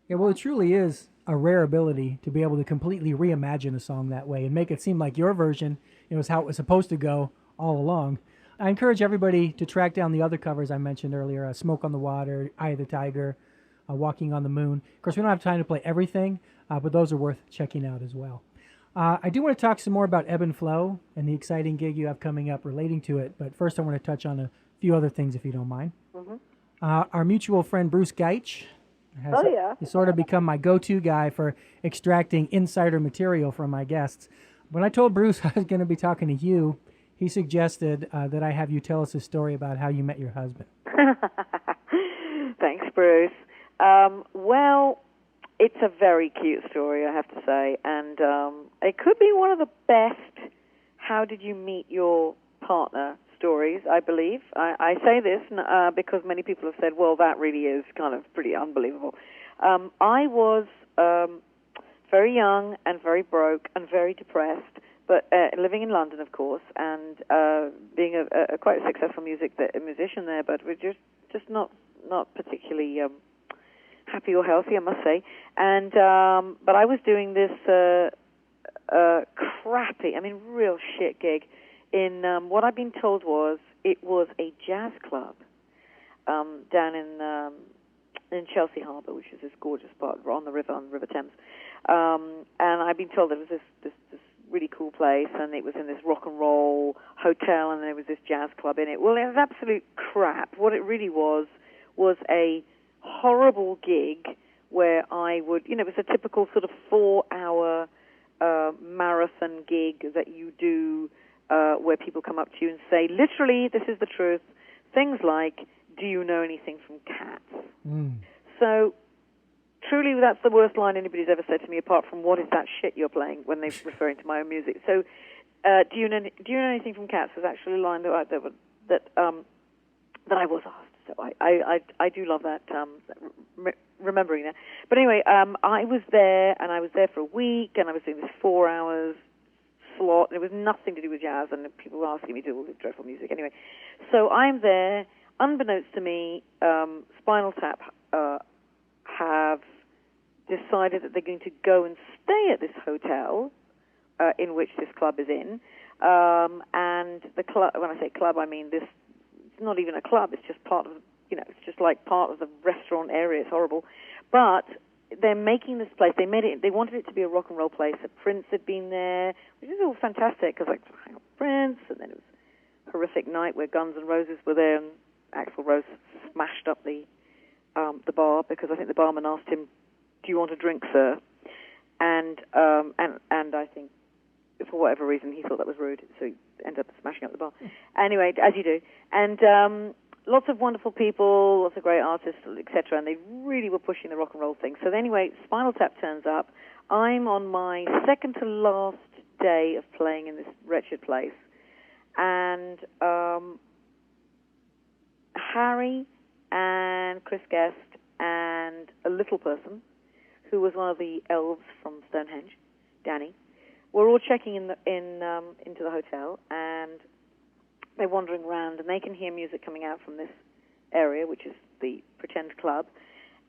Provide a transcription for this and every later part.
Yeah, well, it truly is a rare ability to be able to completely reimagine a song that way and make it seem like your version, is how it was supposed to go all along. I encourage everybody to track down the other covers I mentioned earlier: "Smoke on the Water," "Eye of the Tiger," "Walking on the Moon." Of course, we don't have time to play everything, but those are worth checking out as well. I do want to talk some more about Ebb and Flow and the exciting gig you have coming up relating to it, but first I want to touch on a few other things if you don't mind. Hmm. Our mutual friend Bruce Geitch Oh has yeah. he's sort of become my go-to guy for extracting insider material from my guests. When I told Bruce I was going to be talking to you, he suggested that I have you tell us a story about how you met your husband. Thanks, Bruce. Well, it's a very cute story, I have to say, and it could be one of the best "How did you meet your partner" stories, I believe. I say this because many people have said, well, that really is kind of pretty unbelievable. I was very young and very broke and very depressed, but living in London, of course, and being a quite a successful musician there, but we're just not particularly happy or healthy, I must say. And but I was doing this crappy, I mean, real shit gig in what I've been told was it was a jazz club down in Chelsea Harbour, which is this gorgeous part on the River Thames. And I've been told that it was this really cool place, and it was in this rock and roll hotel, and there was this jazz club in it. Well, it was absolute crap. What it really was a horrible gig where I would, it was a typical sort of 4-hour marathon gig that you do where people come up to you and say, literally, this is the truth, things like, do you know anything from Cats? Mm. So, truly, that's the worst line anybody's ever said to me, apart from, what is that shit you're playing, when they're referring to my own music. So, do you know anything from Cats was actually a line that I was asked. So I do love that, remembering that. But anyway, I was there, and I was there for a week, and I was doing this 4 hours slot. It was nothing to do with jazz, and people were asking me to do all this dreadful music. Anyway, so I'm there. Unbeknownst to me, Spinal Tap have decided that they're going to go and stay at this hotel in which this club is in. And the club, when I say club, I mean this. It's not even a club. It's just part of, it's just like part of the restaurant area. It's horrible, but they're making this place. They made it. They wanted it to be a rock and roll place. Prince had been there, which is all fantastic because hang on, Prince, and then it was a horrific night where Guns N' Roses were there, and Axl Rose smashed up the bar because I think the barman asked him, "Do you want a drink, sir?" And I think for whatever reason he thought that was rude, so he ended up smashing up the bar. Anyway, as you do, and lots of wonderful people, lots of great artists, etc. And they really were pushing the rock and roll thing. So anyway, Spinal Tap turns up. I'm on my second to last day of playing in this wretched place, and Harry and Chris Guest and a little person who was one of the elves from Stonehenge, Danny, were all checking into the hotel, and they're wandering around, and they can hear music coming out from this area, which is the pretend club.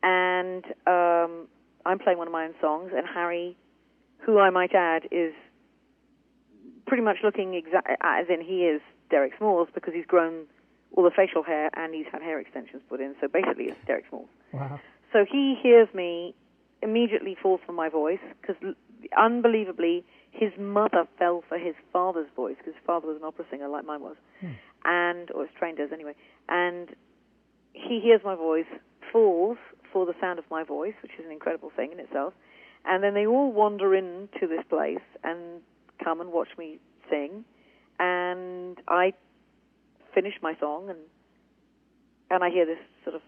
And I'm playing one of my own songs, and Harry, who I might add is pretty much looking as in he is Derek Smalls, because he's grown all the facial hair and he's had hair extensions put in. So basically, it's Derek Smalls. Wow. So he hears me, immediately falls for my voice, because unbelievably, his mother fell for his father's voice, because his father was an opera singer like mine was, or was trained as anyway. And he hears my voice, falls for the sound of my voice, which is an incredible thing in itself. And then they all wander into this place and come and watch me sing. And I finish my song, and I hear this sort of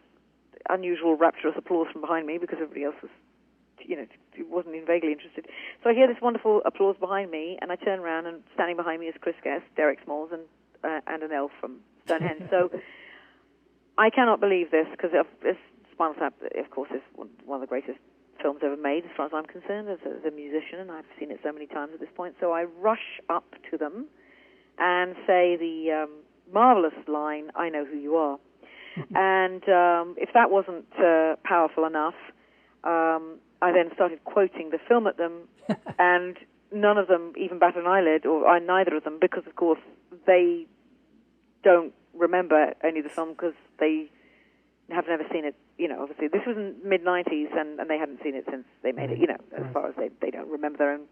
unusual rapturous applause from behind me, because everybody else was, wasn't even vaguely interested. So I hear this wonderful applause behind me, and I turn around, and standing behind me is Chris Guest, Derek Smalls, and an elf from Stonehenge. So I cannot believe this, because Spinal Tap, of course, is one of the greatest films ever made, as far as I'm concerned, as a musician, and I've seen it so many times at this point. So I rush up to them and say the marvelous line, "I know who you are." And if that wasn't powerful enough, I then started quoting the film at them, and none of them even batted an eyelid, or neither of them, because, of course, they don't remember any of the film because they have never seen it. Obviously, this was in mid-90s, and they hadn't seen it since they made it, as far as they don't remember their own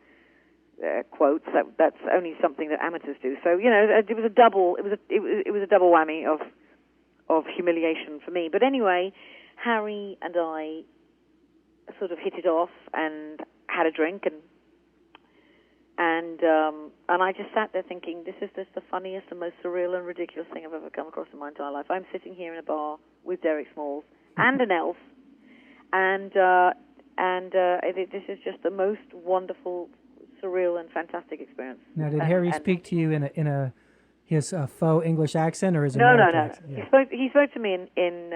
quotes. That's only something that amateurs do. So, it was a double whammy of humiliation for me. But anyway, Harry and I sort of hit it off and had a drink, and I just sat there thinking, this is just the funniest and most surreal and ridiculous thing I've ever come across in my entire life. I'm sitting here in a bar with Derek Smalls and an elf, and this is just the most wonderful, surreal, and fantastic experience. Now, did Harry speak to you in his faux English accent or his No. American accent? Yeah. He spoke to me in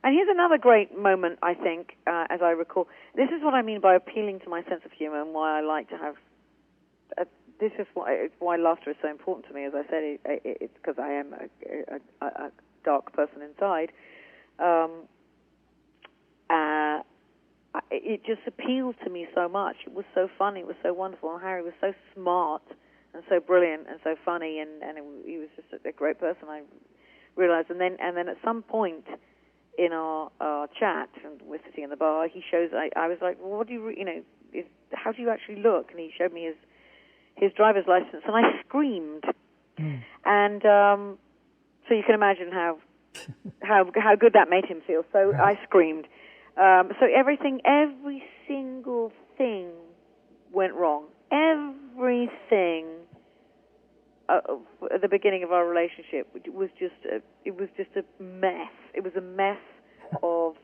and here's another great moment, I think, as I recall. This is what I mean by appealing to my sense of humor, and why I like to have. This is why laughter is so important to me. As I said, it's because I am a dark person inside. It just appealed to me so much. It was so funny. It was so wonderful. And Harry was so smart and so brilliant and so funny, and he was just a great person. I realized, and then at some point in our chat, and we're sitting in the bar, he shows. I was like, well, what do you, how do you actually look? And he showed me his driver's license, and I screamed. And so you can imagine how good that made him feel. So I screamed. So every single thing went wrong. Everything at the beginning of our relationship was just a mess. It was a mess of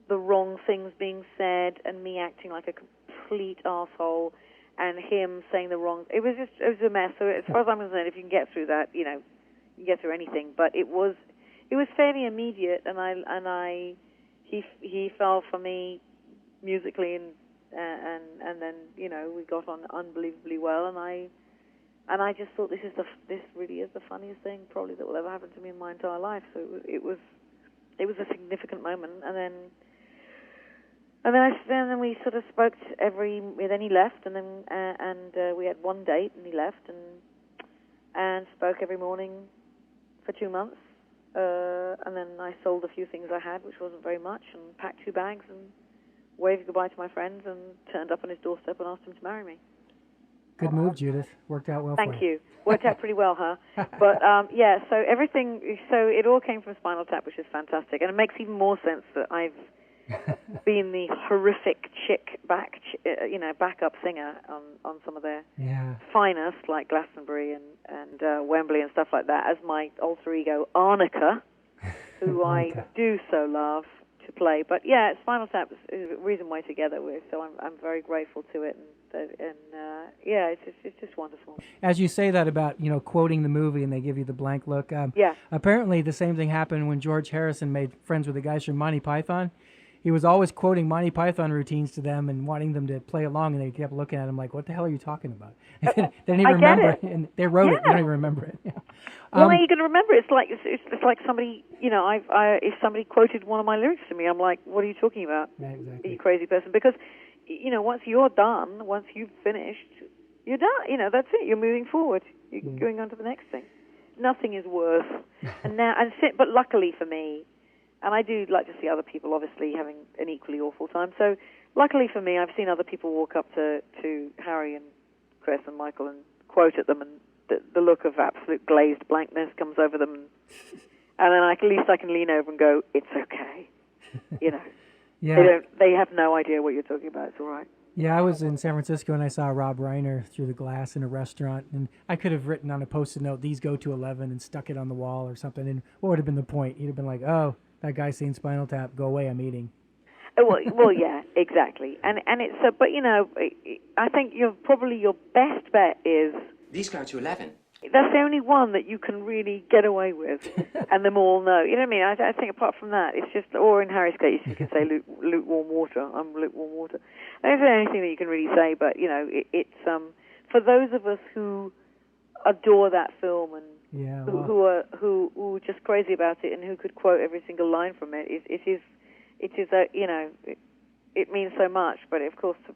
the wrong things being said, and me acting like a complete arsehole, and him saying the wrong. It was a mess. So as far as I'm concerned, if you can get through that, you can get through anything. But it was fairly immediate, and he fell for me musically, and then we got on unbelievably well, and I just thought this really is the funniest thing probably that will ever happen to me in my entire life. So it was a significant moment, and then we sort of spoke then he left, and then we had one date, and he left, and spoke every morning for 2 months. And then I sold a few things I had, which wasn't very much, and packed 2 bags and waved goodbye to my friends and turned up on his doorstep and asked him to marry me. Good move, Judith. Worked out well for you. Thank you. Worked out pretty well, huh? But, so it all came from Spinal Tap, which is fantastic. And it makes even more sense that I've been the horrific backup singer on some of their finest, like Glastonbury and Wembley and stuff like that, as my alter ego, Arnica, who I do so love to play. But yeah, Spinal Tap is the reason we're together with, so I'm very grateful to it, it's just wonderful. As you say that about quoting the movie and they give you the blank look, apparently the same thing happened when George Harrison made friends with the guys from Monty Python. He was always quoting Monty Python routines to them and wanting them to play along, and they kept looking at him like, "What the hell are you talking about?" They didn't even remember it, and they wrote it. They don't even remember it. Yeah. Well, are you going to remember it? It's like somebody, if somebody quoted one of my lyrics to me, I'm like, "What are you talking about? Yeah, exactly. You crazy person?" Because once you're done, once you've finished, you're done. That's it. You're moving forward. You're going on to the next thing. Nothing is worse. But luckily for me, and I do like to see other people obviously having an equally awful time. So luckily for me, I've seen other people walk up to Harry and Chris and Michael and quote at them, and the look of absolute glazed blankness comes over them, and then at least I can lean over and go, "It's okay." Yeah. They have no idea what you're talking about. It's all right. Yeah, I was in San Francisco and I saw Rob Reiner through the glass in a restaurant, and I could have written on a Post-it note, "These go to 11," and stuck it on the wall or something. And what would have been the point? He'd have been like, "Oh, that guy's seen Spinal Tap. Go away, I'm eating." Well, yeah, exactly. And it's but I think your best bet is these go to 11. That's the only one that you can really get away with, and them all know. You know what I mean? I think apart from that, it's just, or in Harry's case, you can say lukewarm water. I'm lukewarm water. I don't know anything that you can really say, but it's for those of us who adore that film and who are just crazy about it and who could quote every single line from it. It it is a, it means so much. But of course, to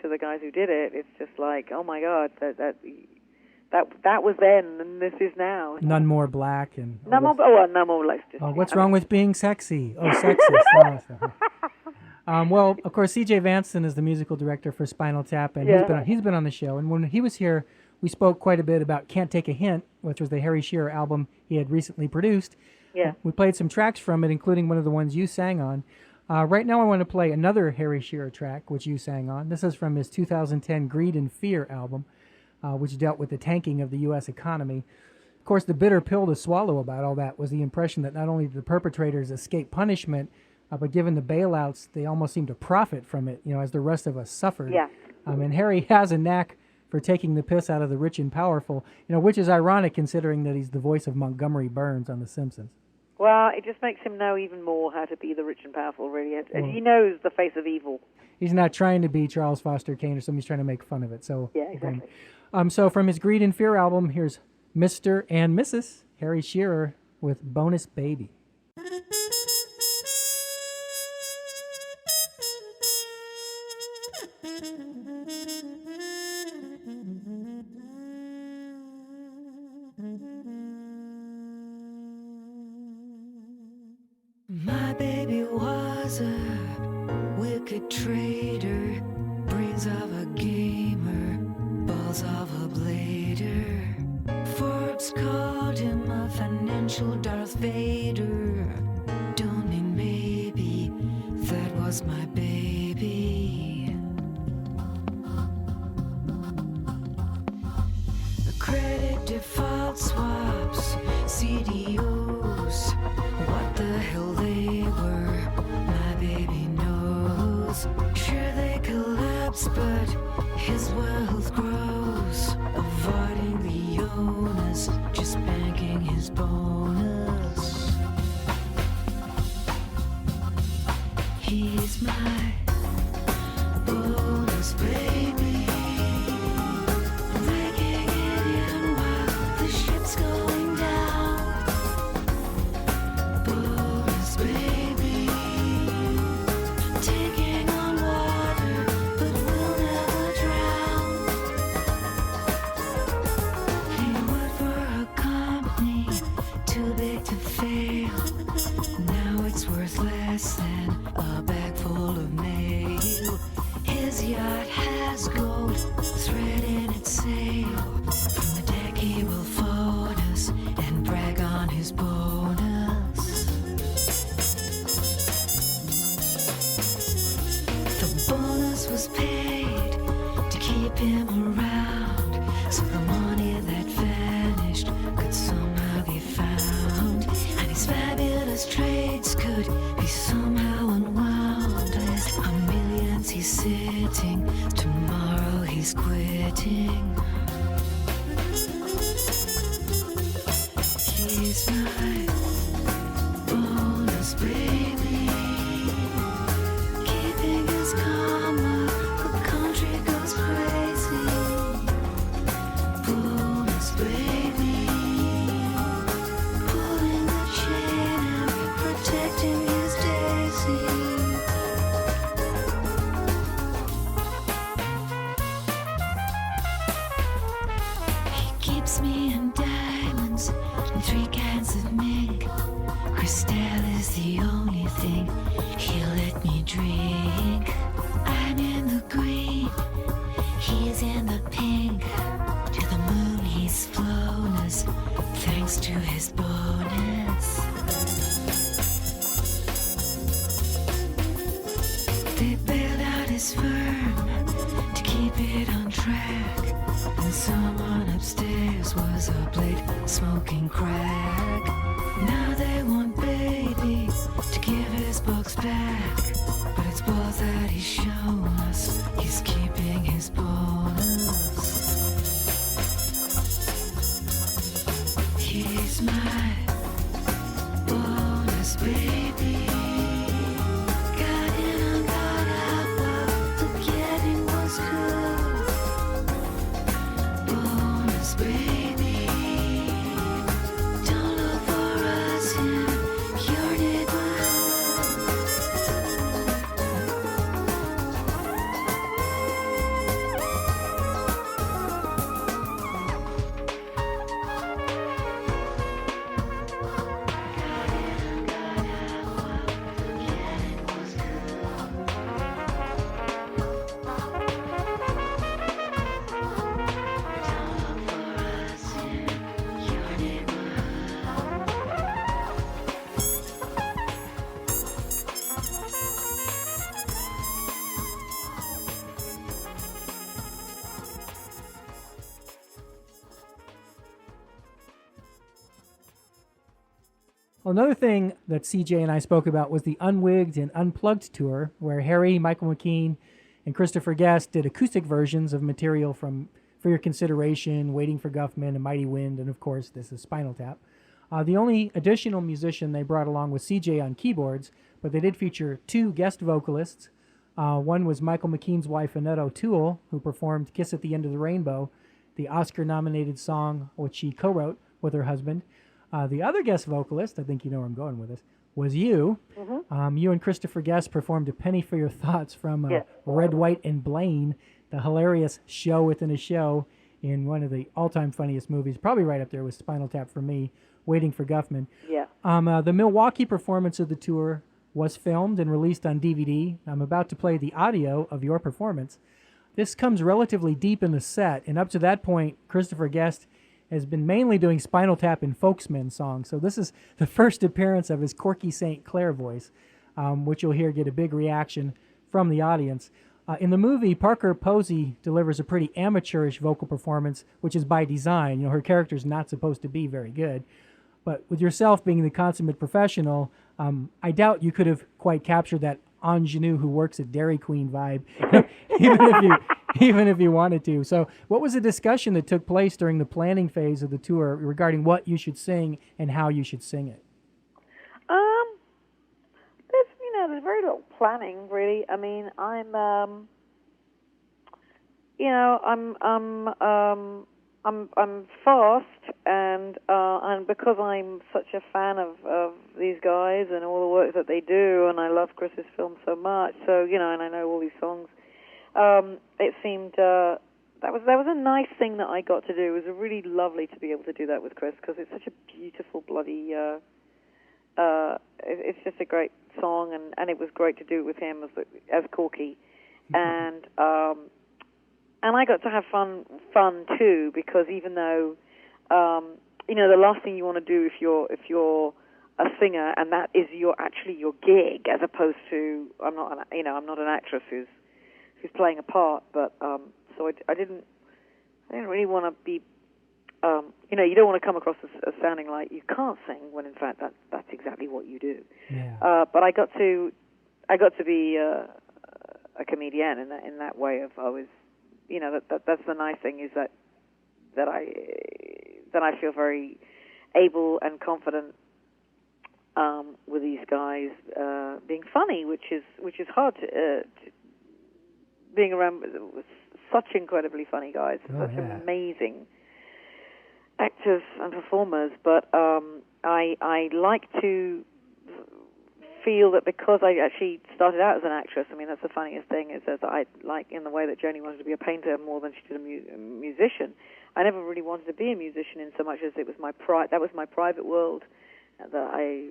the guys who did it, it's just like, oh my God, that was then, and this is now. None more black and none more black. What's wrong with being sexy? Oh, sexist. Well, of course, C.J. Vanston is the musical director for Spinal Tap, and he's been on the show. And when he was here, we spoke quite a bit about "Can't Take a Hint," which was the Harry Shearer album he had recently produced. Yeah. We played some tracks from it, including one of the ones you sang on. Right now, I want to play another Harry Shearer track, which you sang on. This is from his 2010 Greed and Fear album, which dealt with the tanking of the U.S. economy. Of course, the bitter pill to swallow about all that was the impression that not only did the perpetrators escape punishment, but given the bailouts, they almost seemed to profit from it, as the rest of us suffered. Yeah. And Harry has a knack for taking the piss out of the rich and powerful, which is ironic considering that he's the voice of Montgomery Burns on The Simpsons. Well, it just makes him know even more how to be the rich and powerful, really. And he knows the face of evil. He's not trying to be Charles Foster Kane or something. He's trying to make fun of it. So yeah, exactly. So from his Greed and Fear album, here's Mr. and Mrs. Harry Shearer with Bonus Baby. My baby was a wicked trader, brains of a gamer, balls of a blader. Forbes called him a financial Darth Vader. Don't mean maybe that was my baby. Credit default swaps, CDOs, what the hell they were, my baby knows. Sure they collapse, but his wealth grows, avoiding the onus, just banking his bonus. He's my bonus baby. Going down, bonus baby, taking on water, but we'll never drown. He worked for a company too big to fail. Now it's worth less than a bag full of mail. His yacht has gold thread in its sail. From the deck he will phone us and brag on his bonus. The bonus was paid to keep him around, so the money that vanished could somehow be found, and his fabulous trades could be somehow unwound. As a millions he's sitting, tomorrow he's quitting. He's my bonus baby, keeping his calm while the country goes crazy. Bonus baby, pulling the chain and protecting his daisy. He keeps me in diamonds and 3 cans of mink. Crystal is the only thing he'll let me drink. I'm in the green, he's in the pink. To the moon he's flown us, thanks to his bonus. They bailed out his firm to keep it on track, and someone upstairs was a blade smoking crack. Now they want baby to give his books back, but it's both that he's shown us, he's keeping his bonus. He's my bonus baby. Got in and got out while the getting was good. Bonus baby, don't look for us in your neighborhood. Well, another thing that CJ and I spoke about was the Unwigged and Unplugged tour, where Harry, Michael McKean, and Christopher Guest did acoustic versions of material from For Your Consideration, Waiting for Guffman, and Mighty Wind, and of course, this is Spinal Tap. The only additional musician they brought along was CJ on keyboards, but they did feature 2 guest vocalists. One was Michael McKean's wife, Annette O'Toole, who performed Kiss at the End of the Rainbow, the Oscar-nominated song which she co-wrote with her husband. The other guest vocalist, I think you know where I'm going with this, was you. Mm-hmm. You and Christopher Guest performed A Penny for Your Thoughts from Red, White, and Blaine, the hilarious show within a show in one of the all-time funniest movies, probably right up there with Spinal Tap for me, Waiting for Guffman. Yeah. The Milwaukee performance of the tour was filmed and released on DVD. I'm about to play the audio of your performance. This comes relatively deep in the set, and up to that point, Christopher Guest has been mainly doing Spinal Tap and Folksmen songs. So this is the first appearance of his Corky St. Clair voice, which you'll hear get a big reaction from the audience. In the movie, Parker Posey delivers a pretty amateurish vocal performance, which is by design. You know, her character's not supposed to be very good. But with yourself being the consummate professional, I doubt you could have quite captured that ingenue who works at Dairy Queen vibe, even if you wanted to. So what was the discussion that took place during the planning phase of the tour regarding what you should sing and how you should sing it? There's very little planning, really. I mean, I'm fast, and because I'm such a fan of these guys and all the work that they do, and I love Chris's film so much. So and I know all these songs. It seemed that was a nice thing that I got to do. It was really lovely to be able to do that with Chris because it's such a beautiful bloody. It's just a great song, and it was great to do it with him as Corky, and I got to have fun too, because even though the last thing you want to do if you're a singer and that is your gig, as opposed to I'm not an actress who's playing a part, but so I didn't really want to be you don't want to come across as sounding like you can't sing when in fact that's exactly what you do. Yeah. But I got to be a comedian in that way of I was. That's the nice thing is that I feel very able and confident with these guys being funny, which is hard to being around with such incredibly funny guys, amazing actors and performers. But I like to feel that because I actually started out as an actress. I mean, that's the funniest thing is that I like in the way that Joni wanted to be a painter more than she did a musician. I never really wanted to be a musician in so much as it was that was my private world that I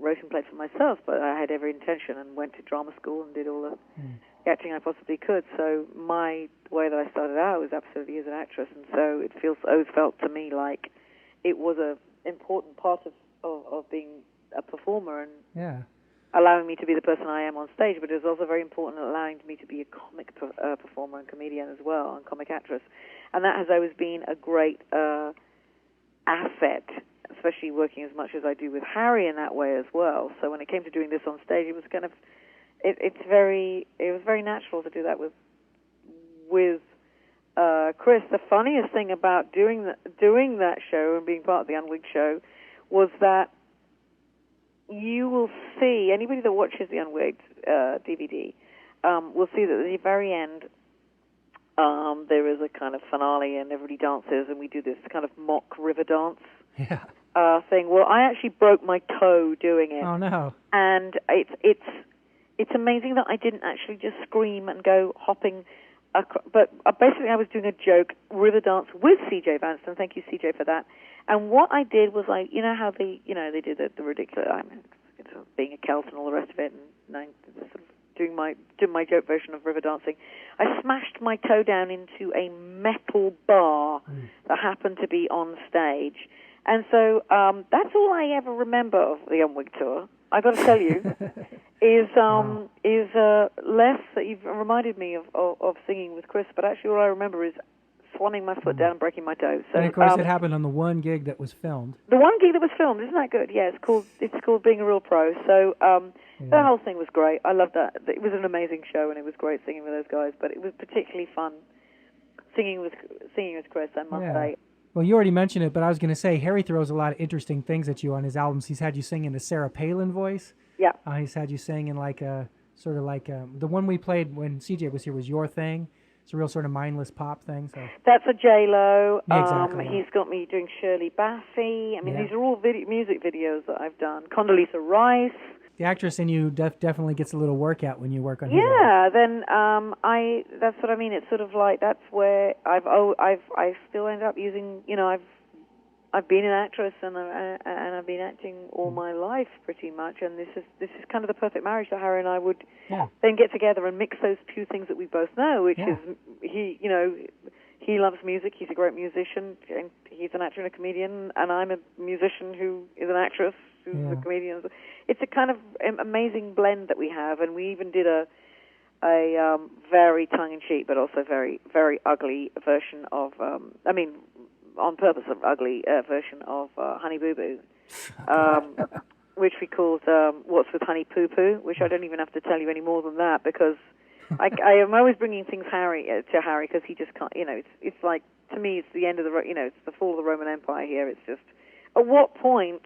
wrote and played for myself. But I had every intention and went to drama school and did all the acting I possibly could. So the way that I started out was absolutely as an actress, and so it always felt to me like it was a important part of being a performer and. Yeah. Allowing me to be the person I am on stage, but it was also very important allowing me to be a comic performer and comedian as well, and comic actress. And that has always been a great asset, especially working as much as I do with Harry in that way as well. So when it came to doing this on stage, it was kind of, it was very natural to do that with Chris. The funniest thing about doing that show and being part of the Unwigged show was that you will see, anybody that watches the Unwigged DVD will see that at the very end there is a kind of finale and everybody dances and we do this kind of mock river dance thing. Well, I actually broke my toe doing it. Oh, no. And it's amazing that I didn't actually just scream and go hopping. But basically I was doing a joke river dance with C.J. Vanston. Thank you, C.J., for that. And what I did was how they did the ridiculous, being a Celt and all the rest of it, and sort of doing my joke version of river dancing. I smashed my toe down into a metal bar that happened to be on stage. And so that's all I ever remember of the Unwigged tour. I got to tell you, is less that you've reminded me of singing with Chris, but actually all I remember is slamming my foot down and breaking my toe. So, and of course, it happened on the one gig that was filmed. The one gig that was filmed, isn't that good? Yeah, it's called Being a Real Pro. So that whole thing was great. I loved that. It was an amazing show, and it was great singing with those guys. But it was particularly fun singing with Chris, I must say. Well, you already mentioned it, but I was going to say, Harry throws a lot of interesting things at you on his albums. He's had you sing in a Sarah Palin voice. Yeah. He's had you sing in like a, sort of like the one we played when CJ was here was Your Thing. It's a real sort of mindless pop thing. So that's a J-Lo. Exactly. He's got me doing Shirley Bassey. I mean, these are all music videos that I've done. Condoleezza Rice. The actress in you definitely gets a little workout when you work on his then that's what I mean. It's sort of like that's where I still end up using. I've been an actress and I've been acting all my life pretty much, and this is kind of the perfect marriage that Harry and I would then get together and mix those two things that we both know, which is he loves music. He's a great musician, and he's an actor and a comedian, and I'm a musician who is an actress who's a comedian. It's a kind of amazing blend that we have, and we even did a very tongue-in-cheek but also very, very ugly version of, on purpose of ugly version of Honey Boo Boo, which we called What's with Honey Poo Poo, which I don't even have to tell you any more than that, because I am always bringing things to Harry because he just can't. It's like, to me, it's the end of it's the fall of the Roman Empire here. It's just, at what point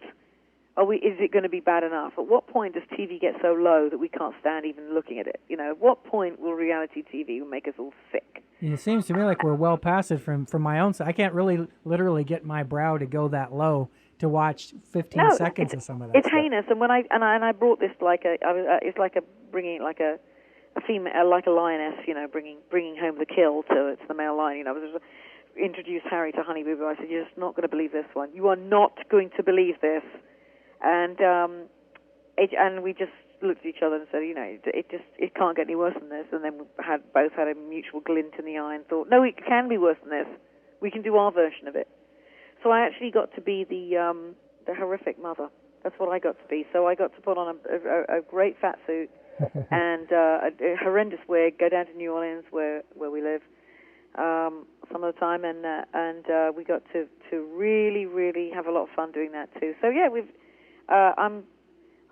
is it going to be bad enough? At what point does TV get so low that we can't stand even looking at it? At what point will reality TV make us all sick? It seems to me like we're well past it from my own side. I can't really literally get my brow to go that low to watch 15 seconds of some of that. It's heinous, and when I brought this it's like bringing like a female, like a lioness, bringing home the kill to the male lion. I was just introduced Harry to Honey Boo Boo. I said, "You're just not going to believe this one. You are not going to believe this." And we just looked at each other and said, it can't get any worse than this. And then we both had a mutual glint in the eye and thought, no, it can be worse than this. We can do our version of it. So I actually got to be the horrific mother. That's what I got to be. So I got to put on a great fat suit and a horrendous wig, go down to New Orleans where we live some of the time, and we got to really, really have a lot of fun doing that too. So yeah,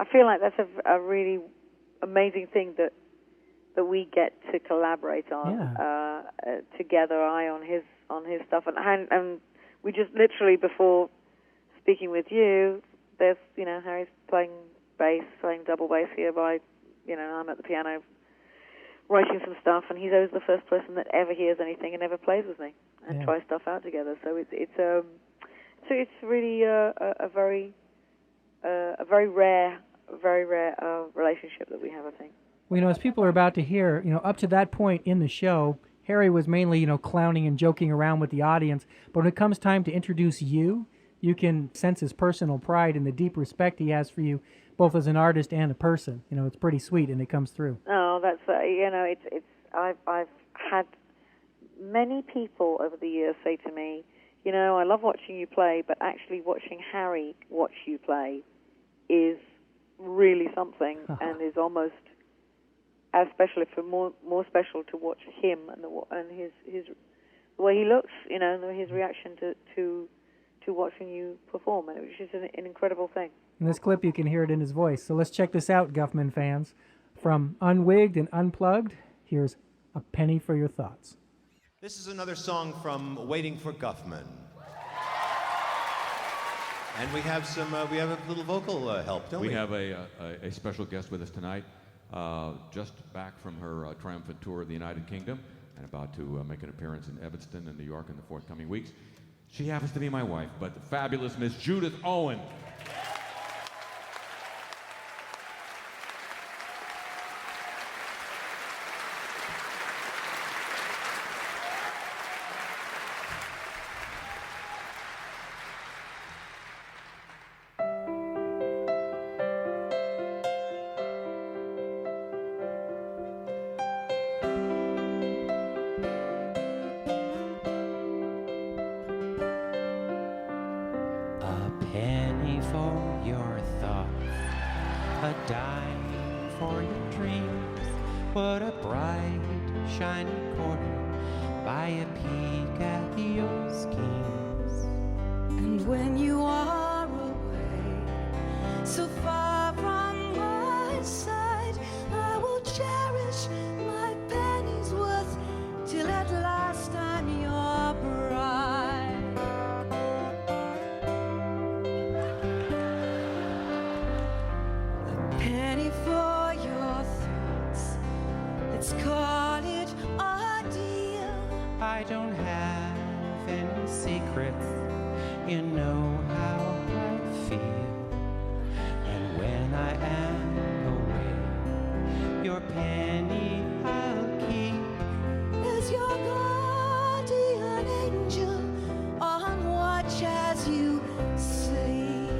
I feel like that's a really amazing thing that we get to collaborate on together. I on his stuff, and we just literally before speaking with you, there's Harry's playing bass, playing double bass here by I'm at the piano writing some stuff, and he's always the first person that ever hears anything and ever plays with me and tries stuff out together. So it's really a very rare relationship that we have, I think. Well, as people are about to hear, up to that point in the show, Harry was mainly, clowning and joking around with the audience. But when it comes time to introduce you can sense his personal pride and the deep respect he has for you, both as an artist and a person. It's pretty sweet, and it comes through. Oh, that's I've had many people over the years say to me, I love watching you play, but actually watching Harry watch you play is really something, and is almost as special, if more special, to watch him and his the way he looks, and his reaction to watching you perform, which is an incredible thing. In this clip, you can hear it in his voice. So let's check this out, Guffman fans. From Unwigged and Unplugged, here's A Penny for Your Thoughts. This is another song from Waiting for Guffman. And we have a little vocal help, don't we? We have a special guest with us tonight, just back from her triumphant tour of the United Kingdom and about to make an appearance in Evanston and New York in the forthcoming weeks. She happens to be my wife, but the fabulous Miss Judith Owen. buy a peek at your schemes. And when you are away, so far from my side, I will cherish my penny's worth till at last I'm your bride. A penny for your thoughts, let's call it a deal. I don't have any secrets, you know how I feel. And when I am away, your penny I'll keep As your guardian angel on watch as you sleep.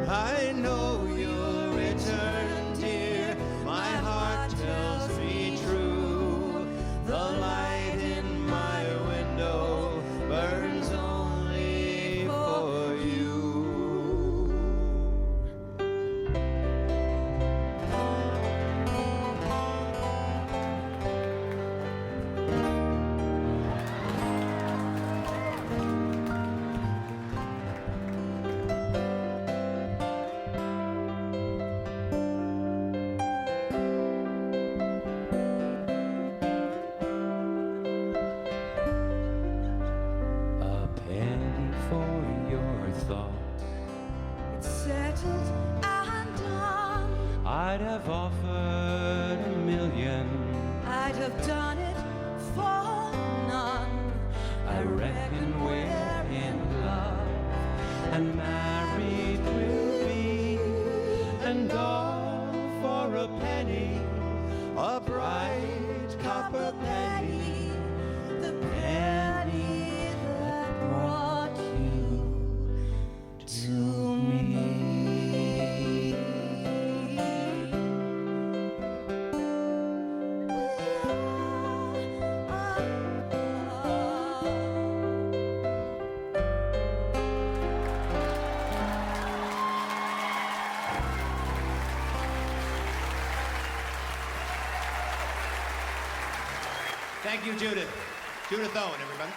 I know you'll return, dear. My heart tells me true. The light in my window burns only for you. a penny for your thoughts. It's settled and done. I'd have offered a million. I'd have done it for none. I reckon we're in love, and married we'll be, and all for a penny, a bright copper penny, the penny that brought you to me. Thank you, Judith. Judith Owen, everybody.